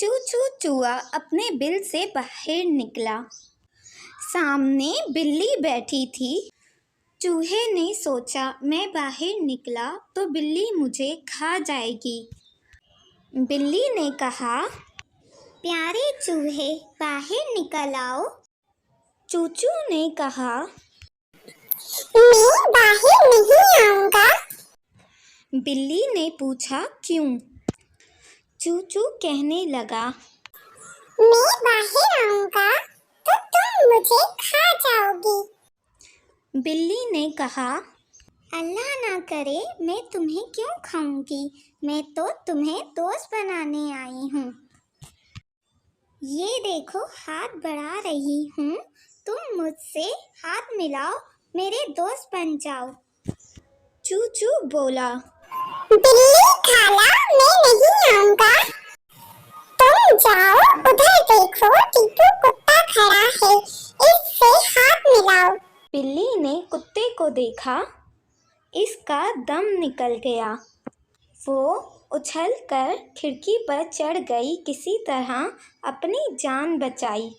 चू चू चूहा अपने बिल से बाहर निकला। सामने बिल्ली बैठी थी। चूहे ने सोचा, मैं बाहर निकला तो बिल्ली मुझे खा जाएगी। बिल्ली ने कहा, प्यारे चूहे बाहर निकल आओ। चूचू ने कहा, मैं बाहर नहीं आऊंगा। बिल्ली ने पूछा, क्यों? चूचू कहने लगा, मैं बाहर आऊंगा तो तुम मुझे खा जाओगी। बिल्ली ने कहा, अल्लाह ना करे, मैं तुम्हें क्यों खाऊंगी, मैं तो तुम्हें दोस्त बनाने आई हूँ। ये देखो, हाथ बढ़ा रही हूँ, तुम मुझसे हाथ मिलाओ, मेरे दोस्त बन जाओ। चूचू बोला, बिल्ली खाला, मैं नहीं आऊंगा। तुम जाओ, उधर देखो, टीपू कुत्ता खड़ा है, इससे हाथ मिलाओ। बिल्ली ने कुत्ते को देखा, इसका दम निकल गया। वो उछलकर खिड़की पर चढ़ गई, किसी तरह अपनी जान बचाई।